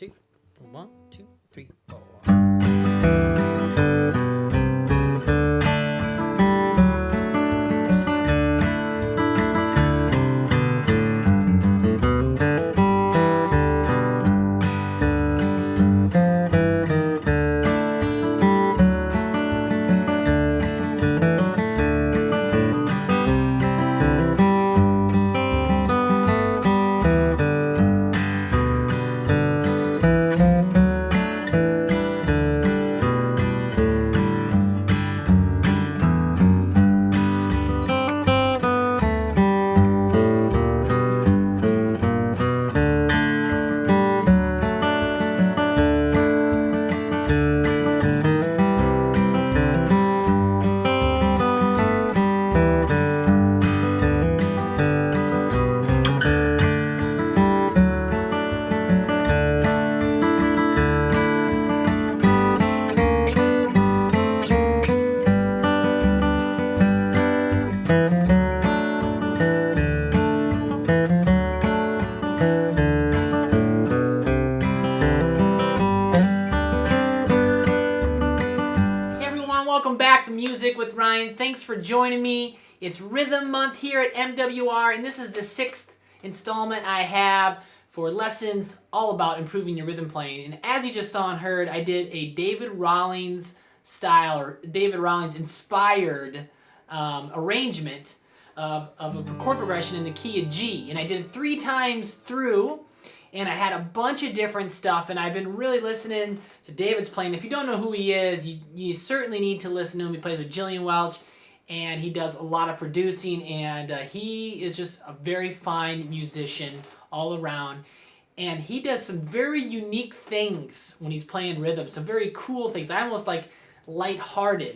2. 1, 2, 3, 4. Welcome back to Music with Ryan. Thanks for joining me. It's Rhythm Month here at MWR, and this is the 6th installment I have for lessons all about improving your rhythm playing. And as you just saw and heard, I did a David Rawlings style or David Rawlings inspired arrangement of a chord progression in the key of G. And I did it 3 times through, and I had a bunch of different stuff, and I've been really listening to David's playing. If you don't know who he is, you certainly need to listen to him. He plays with Jillian Welch, and he does a lot of producing, and he is just a very fine musician all around. And he does some very unique things when he's playing rhythm, some very cool things. I almost like lighthearted,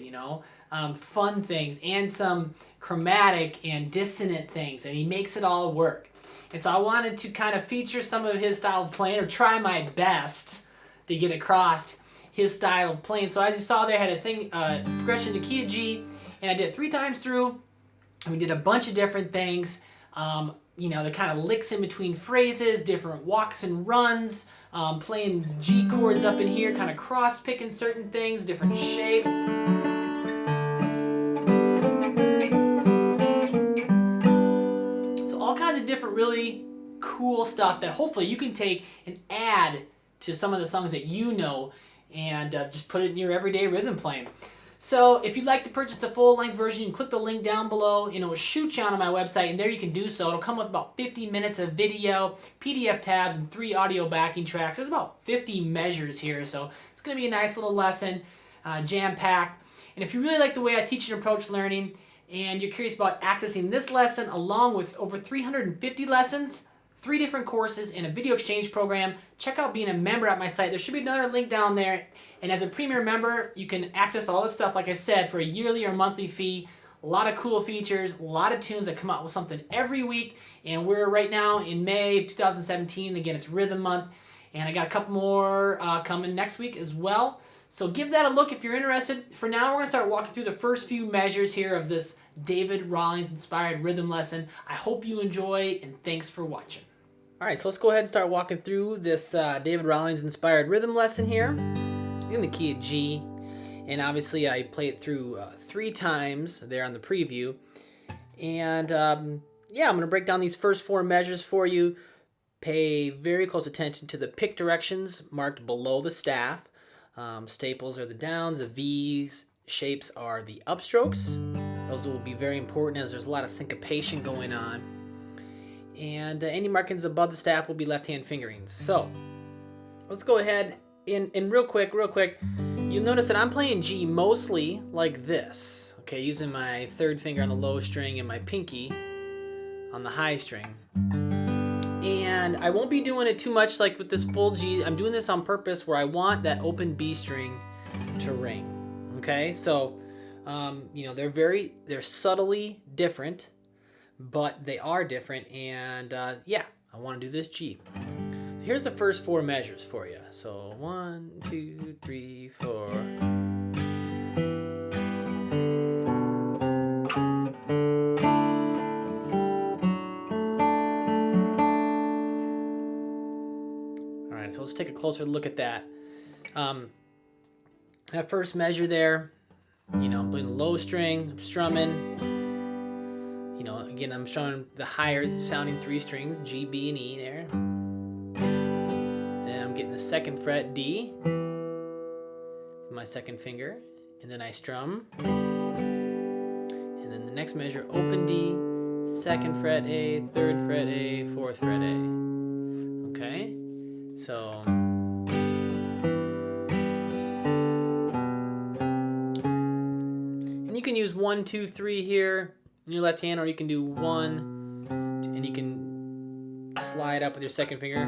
fun things, and some chromatic and dissonant things, and he makes it all work. And so I wanted to kind of feature some of his style of playing, or try my best to get across his style of playing. So as you saw there, I had a thing, progression to key of G, and I did it 3 times through, and we did a bunch of different things, the kind of licks in between phrases, different walks and runs, playing G chords up in here, kind of cross-picking certain things, different shapes. So all kinds of different really cool stuff that hopefully you can take and add to some of the songs that you know, and just put it in your everyday rhythm playing. So if you'd like to purchase the full-length version, you can click the link down below, and it will shoot you on my website, and there you can do so. It'll come with about 50 minutes of video, PDF tabs, and 3 audio backing tracks. There's about 50 measures here, so it's going to be a nice little lesson, jam-packed. And if you really like the way I teach and approach learning, and you're curious about accessing this lesson along with over 350 lessons, 3 different courses, and a video exchange program, check out being a member at my site. There should be another link down there. And as a premier member, you can access all this stuff, like I said, for a yearly or monthly fee. A lot of cool features, a lot of tunes that come out with something every week. And we're right now in May of 2017. Again, it's Rhythm Month. And I got a couple more coming next week as well. So give that a look if you're interested. For now, we're going to start walking through the first few measures here of this David Rawlings inspired rhythm lesson. I hope you enjoy, and thanks for watching. All right, so let's go ahead and start walking through this David Rawlings inspired rhythm lesson here in the key of G. And obviously I play it through 3 times there on the preview. And I'm going to break down these first 4 measures for you. Pay very close attention to the pick directions marked below the staff. Staples are the downs, the V's, shapes are the upstrokes. Those will be very important as there's a lot of syncopation going on. And any markings above the staff will be left-hand fingerings. So let's go ahead and real quick, you'll notice that I'm playing G mostly like this. Okay, using my 3rd finger on the low string and my pinky on the high string. And I won't be doing it too much like with this full G. I'm doing this on purpose where I want that open B string to ring. Okay, so they're subtly different, but they are different, and I want to do this G. Here's the first 4 measures for you. So 1, 2, 3, 4. All right, Alright, so let's take a closer look at that. That first measure there, you know, I'm playing the low string, I'm strumming. You know, again, I'm strumming the higher sounding 3 strings, G, B, and E there. And I'm getting the 2nd fret D with my 2nd finger. And then I strum. And then the next measure, open D, 2nd fret A, 3rd fret A, 4th fret A. Okay? So... you can use 1, 2, 3 here in your left hand, or you can do 1, and you can slide up with your 2nd finger,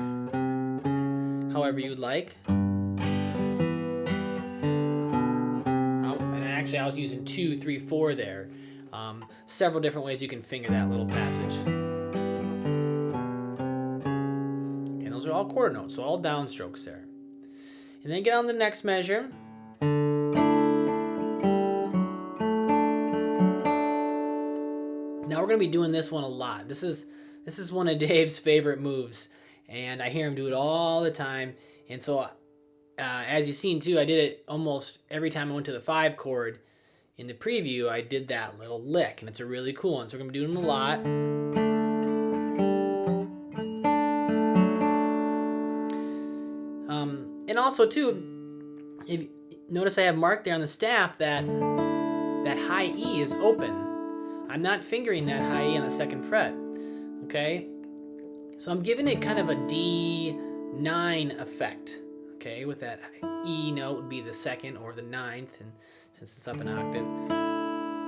however you'd like. And actually, I was using 2, 3, 4 there. Several different ways you can finger that little passage. And those are all quarter notes, so all downstrokes there. And then get on the next measure. Now we're going to be doing this one a lot. This is one of Dave's favorite moves, and I hear him do it all the time. And so, as you've seen too, I did it almost every time I went to the 5 chord. In the preview, I did that little lick, and it's a really cool one. So we're going to be doing it a lot. And also too, if notice I have marked there on the staff that high E is open. I'm not fingering that high E on the 2nd fret, okay? So I'm giving it kind of a D9 effect, okay? With that E note would be the 2nd or the 9th, and since it's up an octave,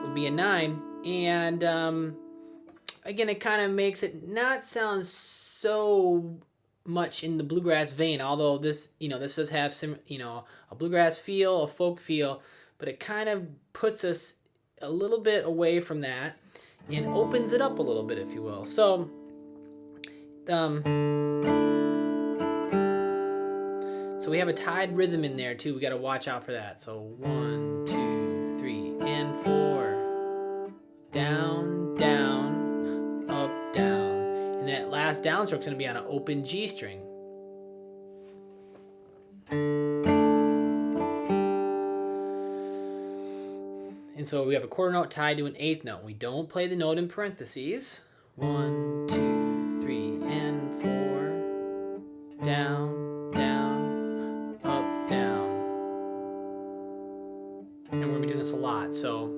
it would be a 9. And again, it kind of makes it not sound so much in the bluegrass vein, although this, you know, this does have some, you know, a bluegrass feel, a folk feel, but it kind of puts us a little bit away from that and opens it up a little bit, if you will. So so we have a tied rhythm in there too. We got to watch out for that. So 1, 2, 3, and 4. Down, down, up, down. And that last downstroke is going to be on an open G string. And so we have a quarter note tied to an 8th note. We don't play the note in parentheses. 1, 2, 3, and 4. Down, down, up, down. And we're going to be doing this a lot, so.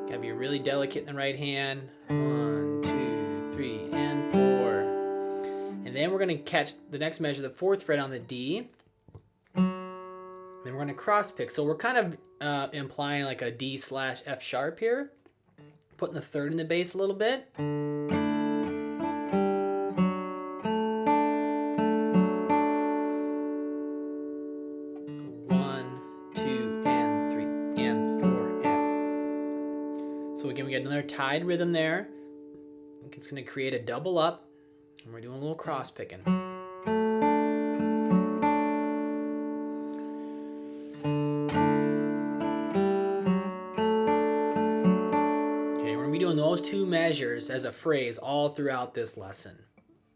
Got to be really delicate in the right hand. 1, 2, 3, and 4. And then we're going to catch the next measure, the 4th fret on the D. Then we're going to cross pick. So we're kind of implying like a D/F sharp here. Putting the 3rd in the bass a little bit. 1, 2, and 3, and 4, and. So again, we got another tied rhythm there. It's going to create a double up. And we're doing a little cross picking. Okay, we're going to be doing those 2 measures as a phrase all throughout this lesson.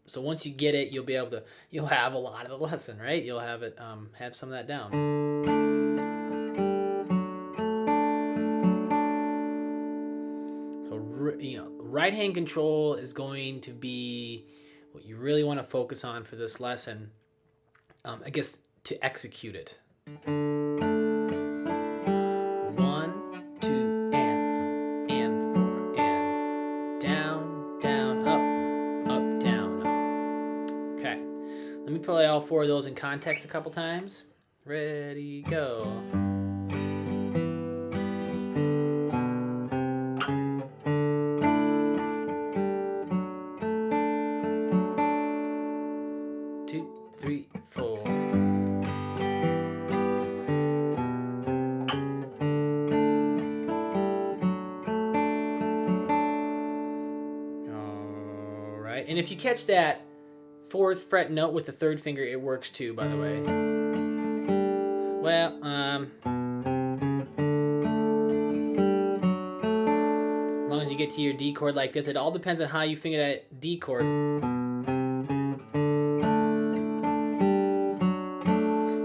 So once you get it, you'll be able to, you'll have a lot of the lesson, right? You'll have it, have some of that down. So, you know, right hand control is going to be what you really want to focus on for this lesson, I guess, to execute it. 1, 2, and 4, and down, down, up, down, up. Okay, let me play all 4 of those in context a couple times. Ready, go. And if you catch that 4th fret note with the 3rd finger, it works too, by the way. Well, as long as you get to your D chord like this. It all depends on how you finger that D chord.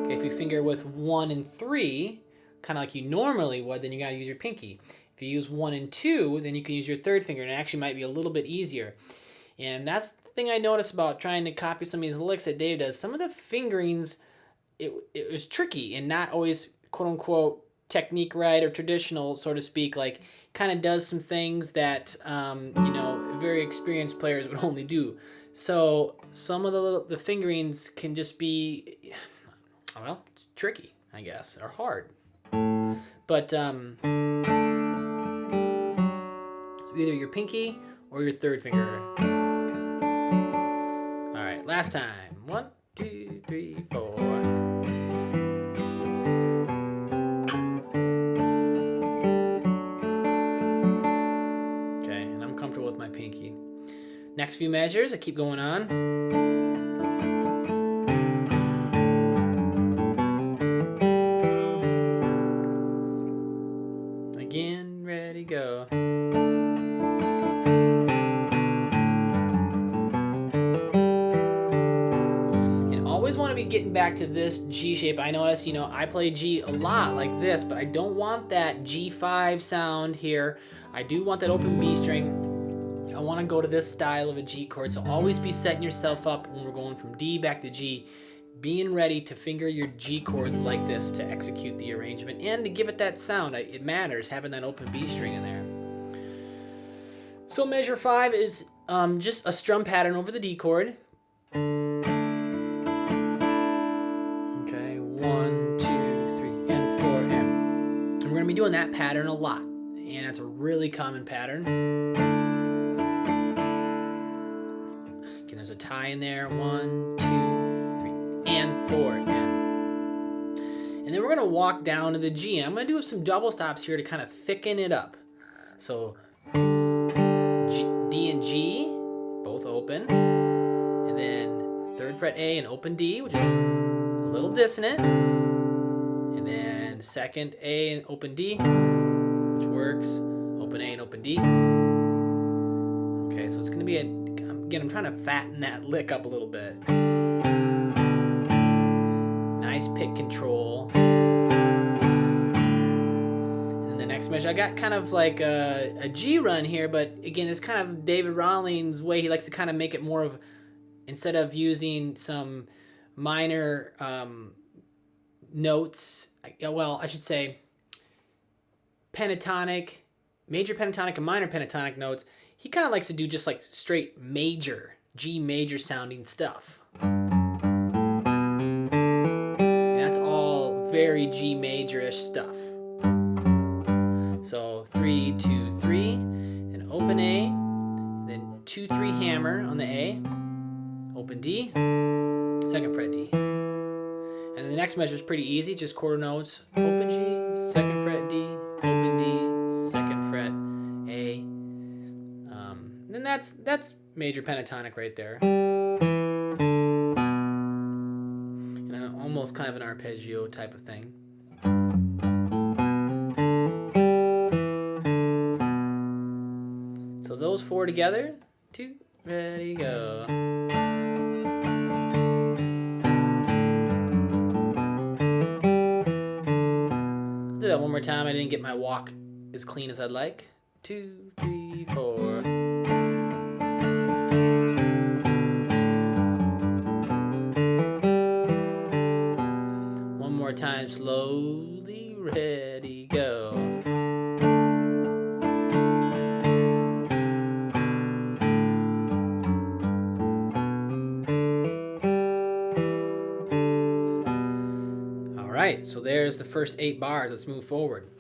Okay, if you finger with 1 and 3, kind of like you normally would, then you gotta use your pinky. If you use 1 and 2, then you can use your third finger, and it actually might be a little bit easier. And that's the thing I noticed about trying to copy some of these licks that Dave does. Some of the fingerings, it was tricky and not always quote unquote technique right or traditional, so to speak. Like, kind of does some things that you know, very experienced players would only do. So some of the fingerings can just be, well, tricky, I guess, or hard. But either your pinky or your third finger. All right, last time. 1, 2, 3, 4. Okay, and I'm comfortable with my pinky. Next few measures, I keep going on. Again, ready, go. Getting back to this G shape, I notice, you know, I play G a lot like this, but I don't want that G5 sound here. I do want that open B string. I want to go to this style of a G chord, so always be setting yourself up when we're going from D back to G, being ready to finger your G chord like this to execute the arrangement and to give it that sound. It matters having that open B string in there. So measure 5 is just a strum pattern over the D chord. 1, 2, 3, and 4, and we're going to be doing that pattern a lot, and that's a really common pattern. Again, there's a tie in there. 1, 2, 3, and 4, and then we're going to walk down to the G. I'm going to do some double stops here to kind of thicken it up. So D and G, both open, and then 3rd fret A and open D, which is little dissonant, and then 2nd A and open D, which works, open A and open D. Okay, so it's gonna be again, I'm trying to fatten that lick up a little bit. Nice pick control. And then the next measure, I got kind of like a G run here, but again, it's kind of David Rawlings' way. He likes to kind of make it more of, instead of using some minor notes, well, I should say pentatonic, major pentatonic and minor pentatonic notes. He kind of likes to do just like straight major, G major sounding stuff. And that's all very G major-ish stuff. So 3, 2, 3, and open A, and then 2, 3 hammer on the A, open D, 2nd fret D. And the next measure is pretty easy, just quarter notes, open G, 2nd fret D, open D, 2nd fret A. Then that's major pentatonic right there. And almost kind of an arpeggio type of thing. So those 4 together, 2, ready, go. Do that one more time. I didn't get my walk as clean as I'd like. 2, 3, 4. One more time, slowly, ready, go. All right, so there's the first 8 bars. Let's move forward.